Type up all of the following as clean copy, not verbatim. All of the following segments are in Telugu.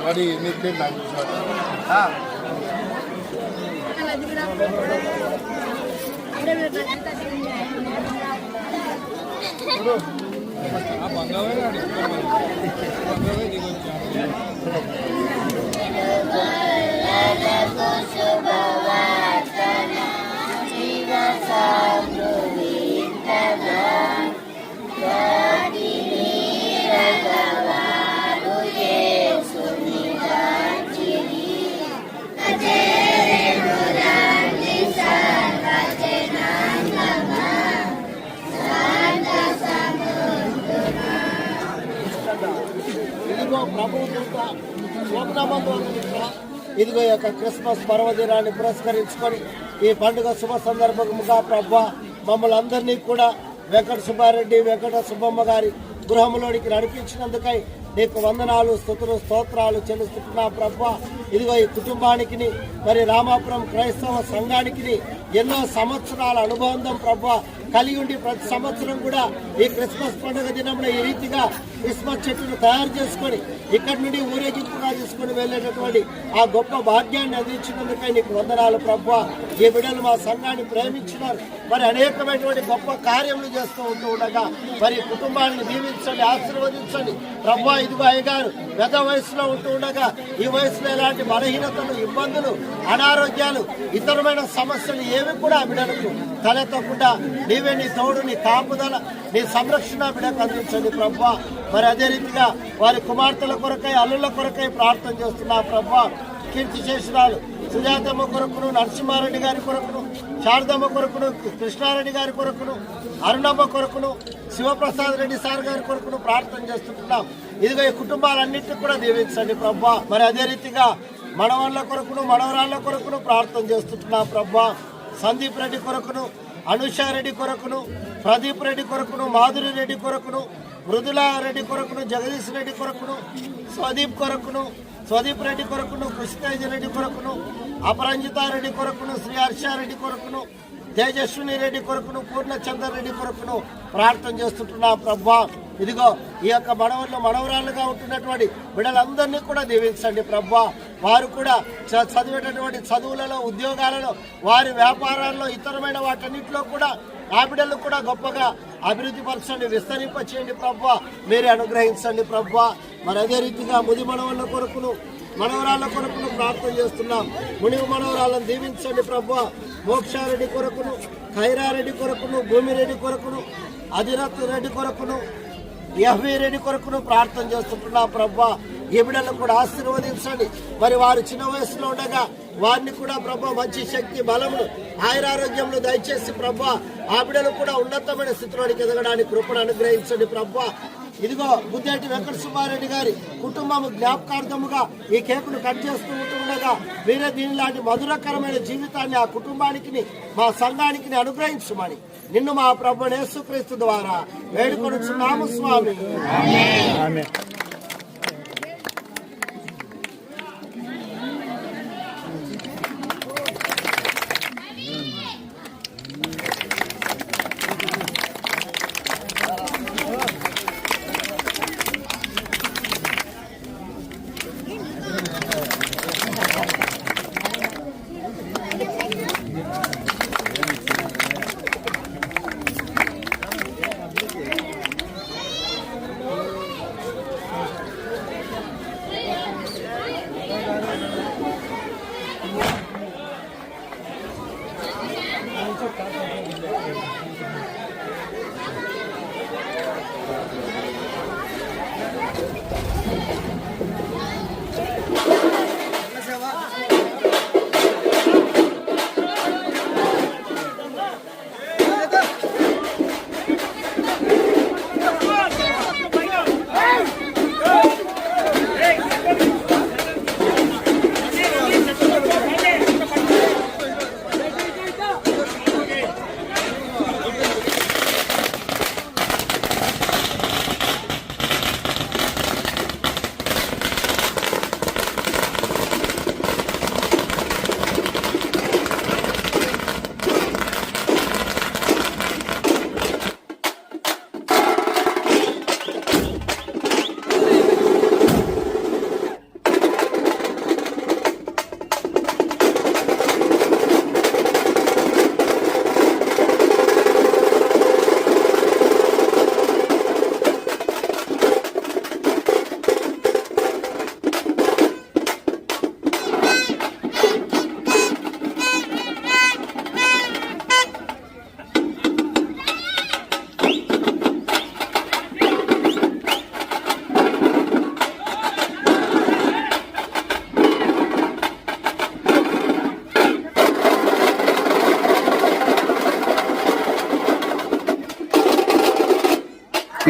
మరి నీకే నాకు ఇదిగో ఈ యొక్క క్రిస్మస్ పర్వదినాన్ని పురస్కరించుకొని ఈ పండుగ శుభ సందర్భముగా ప్రభా మమ్మల్ని అందరినీ కూడా వెంకట సుబ్బారెడ్డి వెంకట సుబ్బమ్మ గారి గృహంలోనికి నడిపించినందుకై నీకు వందనాలు స్తుతులు స్తోత్రాలు చెల్లిస్తున్నా ప్రభా. ఇదిగో ఈ కుటుంబానికి మరి రామాపురం క్రైస్తవ సంఘానికి ఎన్నో సంవత్సరాల అనుబంధం ప్రభా కలిగి ఉండి ప్రతి సంవత్సరం కూడా ఈ క్రిస్మస్ పండుగ దినంలో ఈ రీతిగా క్రిస్మస్ చెట్టును తయారు చేసుకొని ఇక్కడి నుండి ఊరేగింపుగా తీసుకుని వెళ్ళేటటువంటి ఆ గొప్ప భాగ్యాన్ని అందించినందుకై నీకు వందనాలు ప్రభా. ఈ బిడ్డలు మా సంఘాన్ని ప్రేమించినారు, మరి అనేకమైనటువంటి గొప్ప కార్యములు చేస్తూ ఉండగా మరి కుటుంబాన్ని దీవించండి, ఆశీర్వదించండి ప్రభా. ఇదిగో అయ్యగారు పెద్ద వయసులో ఉండగా ఈ వయసులో ఎలాంటి బలహీనతలు, ఇబ్బందులు, అనారోగ్యాలు, ఇతరమైన సమస్యలు ఏవి కూడా బిడ్డలకు తలెత్తకుండా నీవే నీ తోడు, నీ కాపుదల, నీ సంరక్షణ బిడ్డకు అందించండి ప్రభా. మరి అదే రీతిగా వారి కుమార్తెల కొరకై అల్లుల కొరకై ప్రార్థన చేస్తున్నా ప్రభా. కీర్తి చేసినారు సుజాతమ్మ కొరకును, నరసింహారెడ్డి గారి కొరకును, శారదమ్మ కొరకును, కృష్ణారెడ్డి గారి కొరకును, అరుణమ్మ కొరకును, శివప్రసాద్ రెడ్డి సార్ గారి కొరకును ప్రార్థన చేస్తుంటున్నాం. ఇదిగో ఈ కుటుంబాలన్నింటినీ కూడా దీవించండి ప్రభా. మరి అదే రీతిగా మనవాళ్ళ కొరకును, మనవరాళ్ల కొరకును ప్రార్థన చేస్తుంటున్నాం ప్రభా. సందీప్ రెడ్డి కొరకును, అనుషారెడ్డి కొరకును, ప్రదీప్ రెడ్డి కొరకును, మాధురి రెడ్డి కొరకును, మృదులారెడ్డి కొరకును, జగదీష్ రెడ్డి కొరకును, స్వదీప్ రెడ్డి కొరకును, కృష్ణతేజ రెడ్డి కొరకును, అపరంజితారెడ్డి కొరకును, శ్రీ హర్షారెడ్డి కొరకును, తేజస్విని రెడ్డి కొరకును, పూర్ణచంద్ర రెడ్డి కొరకును ప్రార్థన చేస్తుంటున్నా ప్రభా. ఇదిగో ఈ యొక్క మనవరాళ్ళుగా ఉంటున్నటువంటి బిడ్డలందరినీ కూడా దీవించండి ప్రభా. వారు కూడా చదివేటటువంటి చదువులలో, ఉద్యోగాలలో, వారి వ్యాపారాల్లో, ఇతరమైన వాటన్నిటిలో కూడా ఆ బిడ్డలు కూడా గొప్పగా అభివృద్ధి పరచండి, విస్తరింప చేయండి ప్రభా. మీరే అనుగ్రహించండి ప్రభా. మరి అదే రీతిగా ముది మనవళ్ళ కొరకును, మనవరాళ్ల కొరకును ప్రార్థన చేస్తున్నాం. మునివి మనవరాళ్ళను దీవించండి ప్రభా. మోక్షారెడ్డి కొరకును, ఖైరారెడ్డి కొరకును, భూమిరెడ్డి కొరకును, అధిరత్ రెడ్డి కొరకును, యహ్వీ రెడ్డి కొరకును ప్రార్థన చేస్తుంటున్నా ప్రభా. ఈ బిడ్డలను కూడా ఆశీర్వదించండి. మరి వారు చిన్న వయసులో ఉండగా వారిని కూడా ప్రభా మంచి శక్తి, బలమును, ఆయురారోగ్యములు దయచేసి ప్రభా ఆ బిడ్డలు కూడా ఉన్నతమైన స్థితిలోనికి ఎదగడానికి కృపను అనుగ్రహించండి ప్రభా. ఇదిగో గుద్దేటి వెంకట సుబ్బారెడ్డి గారి కుటుంబం జ్ఞాపకార్థముగా ఈ కేకును కట్ చేస్తూ ఉంటుండగా మీరే దీనిలాంటి మధురకరమైన జీవితాన్ని ఆ కుటుంబానికి, మా సంఘానికి అనుగ్రహించమని నిన్ను మా ప్రభు యేసుక్రీస్తు ద్వారా వేడుకొనుచున్నాము స్వామి.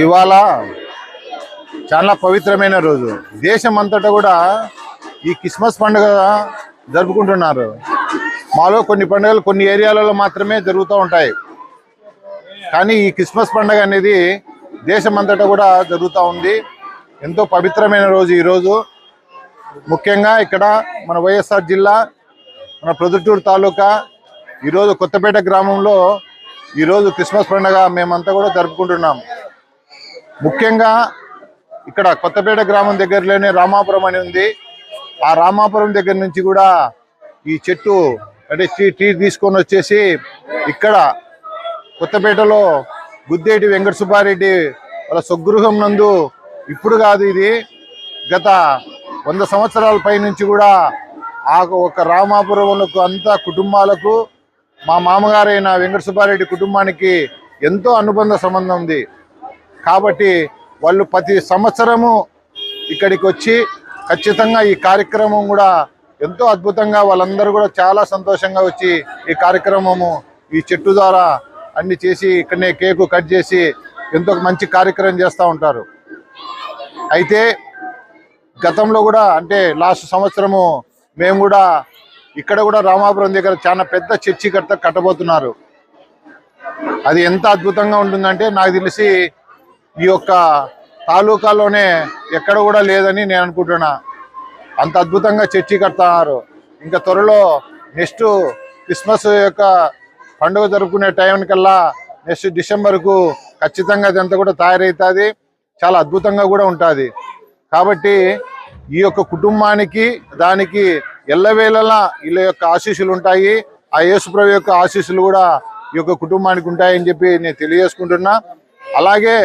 ఇవాళ చాలా పవిత్రమైన రోజు. దేశం అంతటా కూడా ఈ క్రిస్మస్ పండుగ జరుపుకుంటున్నారు. మాలో కొన్ని పండుగలు కొన్ని ఏరియాలలో మాత్రమే జరుగుతూ ఉంటాయి, కానీ ఈ క్రిస్మస్ పండుగ అనేది దేశం అంతటా కూడా జరుగుతూ ఉంది. ఎంతో పవిత్రమైన రోజు ఈరోజు. ముఖ్యంగా ఇక్కడ మన వైఎస్ఆర్ జిల్లా, మన ప్రొద్దుటూరు తాలూకా, ఈరోజు కొత్తపేట గ్రామంలో ఈరోజు క్రిస్మస్ పండుగ మేమంతా కూడా జరుపుకుంటున్నాం. ముఖ్యంగా ఇక్కడ కొత్తపేట గ్రామం దగ్గరలోనే రామాపురం అని ఉంది. ఆ రామాపురం దగ్గర నుంచి కూడా ఈ చెట్టు అంటే టీ తీసుకొని వచ్చేసి ఇక్కడ కొత్తపేటలో గుద్దేటి వెంకట సుబ్బారెడ్డి వాళ్ళ స్వగృహం నందు ఇప్పుడు కాదు, ఇది గత 100 సంవత్సరాల పై నుంచి కూడా ఆ ఒక రామాపురంకు అంతా కుటుంబాలకు, మా మామగారైన వెంకట సుబ్బారెడ్డి కుటుంబానికి ఎంతో అనుబంధ సంబంధం ఉంది. కాబట్టి వాళ్ళు ప్రతి సంవత్సరము ఇక్కడికి వచ్చి ఖచ్చితంగా ఈ కార్యక్రమం కూడా ఎంతో అద్భుతంగా వాళ్ళందరూ కూడా చాలా సంతోషంగా వచ్చి ఈ కార్యక్రమము ఈ చెట్టు ద్వారా అన్ని చేసి ఇక్కడనే కేకు కట్ చేసి ఎంతో మంచి కార్యక్రమం చేస్తూ ఉంటారు. అయితే గతంలో కూడా అంటే లాస్ట్ సంవత్సరము మేము కూడా ఇక్కడ కూడా రామాపురం దగ్గర చాలా పెద్ద చర్చి కట్టబోతున్నారు. అది ఎంత అద్భుతంగా ఉంటుందంటే నాకు తెలిసి ఈ యొక్క తాలూకాలోనే ఎక్కడ కూడా లేదని నేను అనుకుంటున్నా. అంత అద్భుతంగా చర్చి కడుతున్నారు. ఇంకా త్వరలో నెక్స్ట్ క్రిస్మస్ యొక్క పండుగ జరుపుకునే టైం కల్లా నెక్స్ట్ డిసెంబర్కు ఖచ్చితంగా అదంతా కూడా తయారవుతుంది. చాలా అద్భుతంగా కూడా ఉంటుంది. కాబట్టి ఈ యొక్క కుటుంబానికి దానికి ఎల్లవేళలా వీళ్ళ యొక్క ఆశీస్సులు ఉంటాయి. ఆ యేసుప్రభు యొక్క ఆశీస్సులు కూడా ఈ యొక్క కుటుంబానికి ఉంటాయని చెప్పి నేను తెలియజేసుకుంటున్నా. అలాగే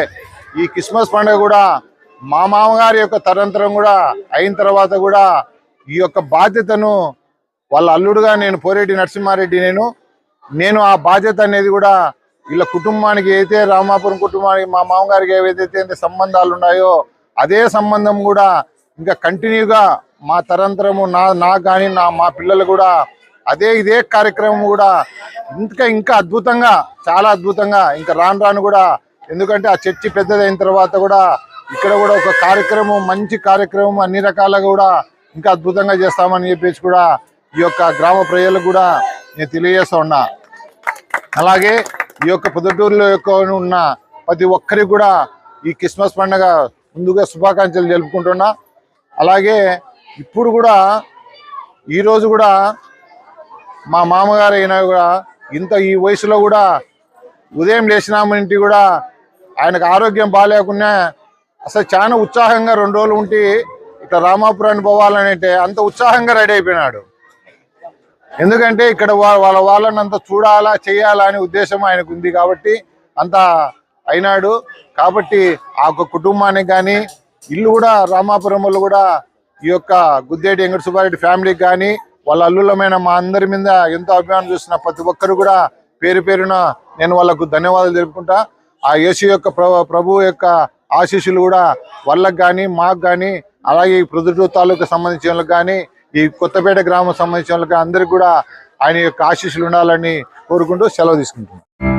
ఈ క్రిస్మస్ పండుగ కూడా మా మామగారి యొక్క తరంతరం కూడా అయిన తర్వాత కూడా ఈ యొక్క బాధ్యతను వాళ్ళ అల్లుడుగా నేను పోరెడ్డి నరసింహారెడ్డి నేను ఆ బాధ్యత అనేది కూడా వీళ్ళ కుటుంబానికి అయితే రామాపురం కుటుంబానికి మా మామగారికి ఏవైతే సంబంధాలు ఉన్నాయో అదే సంబంధం కూడా ఇంకా కంటిన్యూగా మా తరంతరము నాకు కానీ మా పిల్లలు కూడా ఇదే కార్యక్రమం కూడా ఇంకా అద్భుతంగా, చాలా అద్భుతంగా ఇంకా రాను కూడా, ఎందుకంటే ఆ చర్చి పెద్దదైన తర్వాత కూడా ఇక్కడ కూడా ఒక కార్యక్రమం, మంచి కార్యక్రమం అన్ని రకాలుగా కూడా ఇంకా అద్భుతంగా చేస్తామని చెప్పేసి కూడా ఈ యొక్క గ్రామ ప్రజలకు కూడా నేను తెలియజేస్తా ఉన్నా. అలాగే ఈ యొక్క పొద్దుటూరులో యొక్క ఉన్న ప్రతి ఒక్కరికి కూడా ఈ క్రిస్మస్ పండుగ ముందుగా శుభాకాంక్షలు జరుపుకుంటున్నా. అలాగే ఇప్పుడు కూడా ఈరోజు కూడా మా మామగారు అయినా కూడా ఈ వయసులో కూడా ఉదయం లేచినామంటే కూడా ఆయనకు ఆరోగ్యం బాగాలేకున్నా అసలు చాలా ఉత్సాహంగా 2 రోజులు ఉండి ఇట్లా రామాపురాన్ని పోవాలనంటే అంత ఉత్సాహంగా రెడీ అయిపోయినాడు. ఎందుకంటే ఇక్కడ వాళ్ళని అంత చూడాలా చేయాలా అనే ఉద్దేశం ఆయనకు ఉంది కాబట్టి అంత అయినాడు. కాబట్టి ఆ యొక్క కుటుంబానికి కానీ ఇల్లు కూడా రామాపురంలో కూడా ఈ యొక్క గుద్దేటి వెంకట సుబ్బారెడ్డి ఫ్యామిలీకి కానీ వాళ్ళ అల్లులమైన మా అందరి మీద ఎంతో అభిమానం చూస్తున్న ప్రతి ఒక్కరు కూడా పేరున నేను వాళ్ళకు ధన్యవాదాలు తెలుపుకుంటా. ఆ యేసు యొక్క ప్రభు యొక్క ఆశీస్సులు కూడా వాళ్ళకి కానీ మాకు కానీ అలాగే ఈ ప్రొద్దుటూరు తాలూకు సంబంధించిన వాళ్ళకి కానీ ఈ కొత్తపేట గ్రామం సంబంధించిన వాళ్ళకి అందరికి కూడా ఆయన యొక్క ఆశీస్సులు ఉండాలని కోరుకుంటూ సెలవు తీసుకుంటున్నాను.